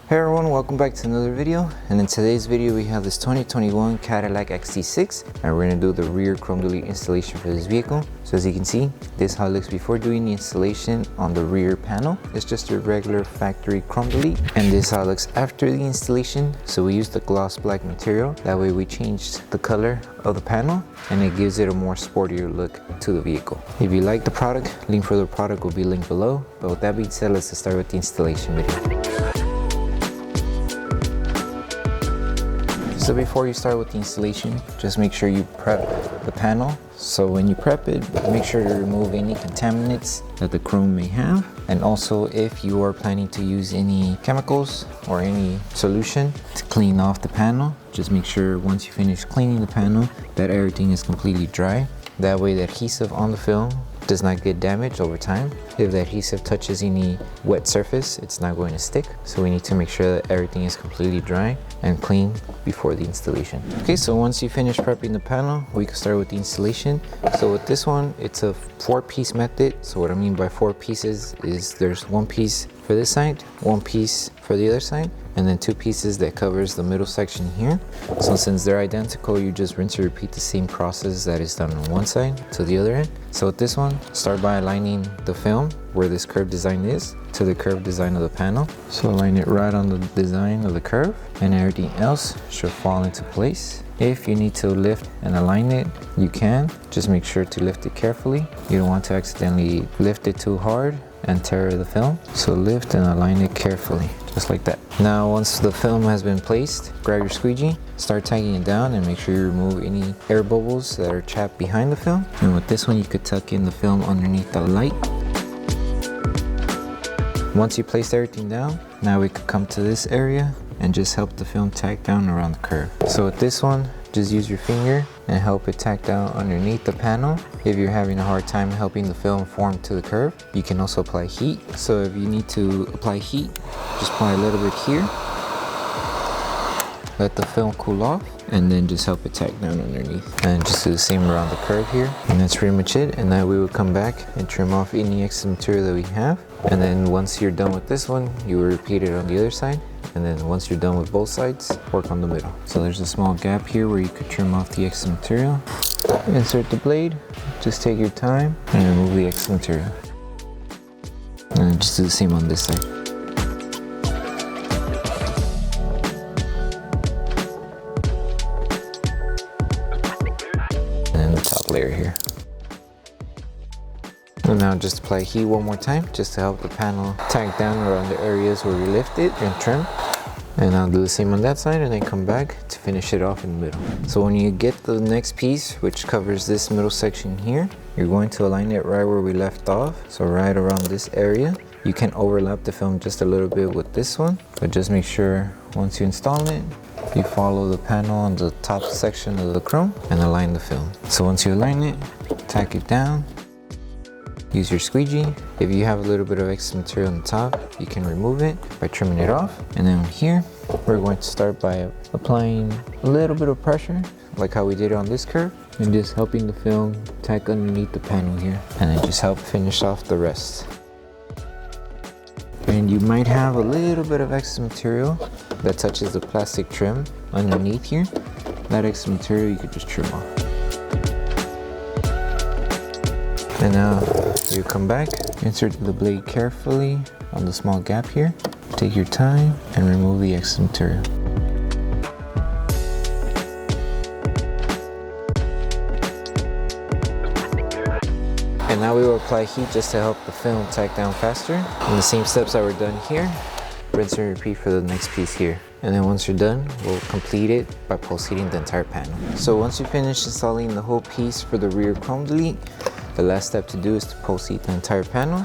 Hey everyone, welcome back to another video. And in today's video we have this 2021 Cadillac XT6 and we're going to do the rear chrome delete installation for this vehicle. So as you can see, this is how it looks before doing the installation on the rear panel. It's just a regular factory chrome delete, and this is how it looks after the installation. So we used the gloss black material, that way we changed the color of the panel and it gives it a more sportier look to the vehicle. If you like the product, link for the product will be linked below. But with that being said, let's start with the installation video. So before you start with the installation, just make sure you prep the panel. So when you prep it, make sure to remove any contaminants that the chrome may have. And also if you are planning to use any chemicals or any solution to clean off the panel, just make sure once you finish cleaning the panel that everything is completely dry. That way the adhesive on the film does not get damaged over time. If the adhesive touches any wet surface, it's not going to stick. So we need to make sure that everything is completely dry and clean before the installation. Okay, so once you finish prepping the panel, we can start with the installation. So with this one, it's a 4-piece method. So what I mean by 4 pieces is there's 1 piece for this side, 1 piece for the other side, and then 2 pieces that covers the middle section here. So since they're identical, you just rinse and repeat the same process that is done on one side to the other end. So with this one, start by aligning the film where this curved design is to the curved design of the panel. So align it right on the design of the curve and everything else should fall into place. If you need to lift and align it, you can. Just make sure to lift it carefully. You don't want to accidentally lift it too hard and tear the film. So lift and align it carefully, just like that. Now once the film has been placed, grab your squeegee, start tagging it down and make sure you remove any air bubbles that are trapped behind the film. And with this one, you could tuck in the film underneath the light. Once you place everything down, now we could come to this area and just help the film tack down around the curve. So with this one, just use your finger and help it tack down underneath the panel. If you're having a hard time helping the film form to the curve, you can also apply heat. So if you need to apply heat, just apply a little bit here. Let the film cool off and then just help it tack down underneath. And just do the same around the curve here. And that's pretty much it. And now we will come back and trim off any excess material that we have. And then once you're done with this one, you will repeat it on the other side. And then once you're done with both sides, work on the middle. So there's a small gap here where you could trim off the excess material. Insert the blade, just take your time and remove the excess material. And just do the same on this side. And the top layer here. And now just apply heat one more time just to help the panel tack down around the areas where we lift it and trim. And I'll do the same on that side and then come back to finish it off in the middle. So when you get the next piece, which covers this middle section here, you're going to align it right where we left off. So right around this area. You can overlap the film just a little bit with this one, but just make sure once you install it, you follow the panel on the top section of the chrome and align the film. So once you align it, tack it down. Use your squeegee. If you have a little bit of excess material on the top, you can remove it by trimming it off. And then here, we're going to start by applying a little bit of pressure, like how we did on this curve, and just helping the film tack underneath the panel here. And then just help finish off the rest. And you might have a little bit of excess material that touches the plastic trim underneath here. That excess material you could just trim off. And now you come back, insert the blade carefully on the small gap here. Take your time and remove the excess material. And now we will apply heat just to help the film tack down faster. And the same steps that were done here, rinse and repeat for the next piece here. And then once you're done, we'll complete it by post heating the entire panel. So once you finish installing the whole piece for the rear chrome delete, the last step to do is to post heat the entire panel.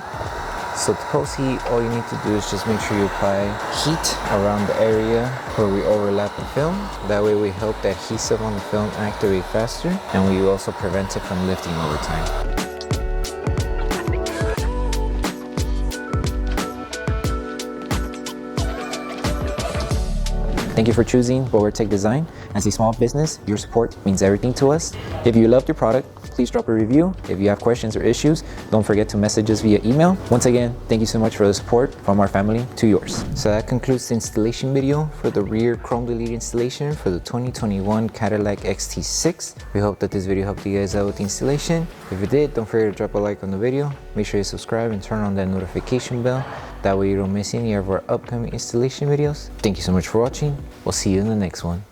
So to post heat, all you need to do is just make sure you apply heat around the area where we overlap the film. That way we help the adhesive on the film activate faster, and we also prevent it from lifting over time. Thank you for choosing Bowertech Design, As a small business, your support means everything to us. If you loved your product, please drop a review. If you have questions or issues, don't forget to message us via email. Once again, thank you so much for the support from our family to yours. So that concludes the installation video for the rear chrome delete installation for the 2021 Cadillac XT6. We hope that this video helped you guys out with the installation. If it did, don't forget to drop a like on the video. Make sure you subscribe and turn on that notification bell. That way you don't miss any of our upcoming installation videos. Thank you so much for watching. We'll see you in the next one.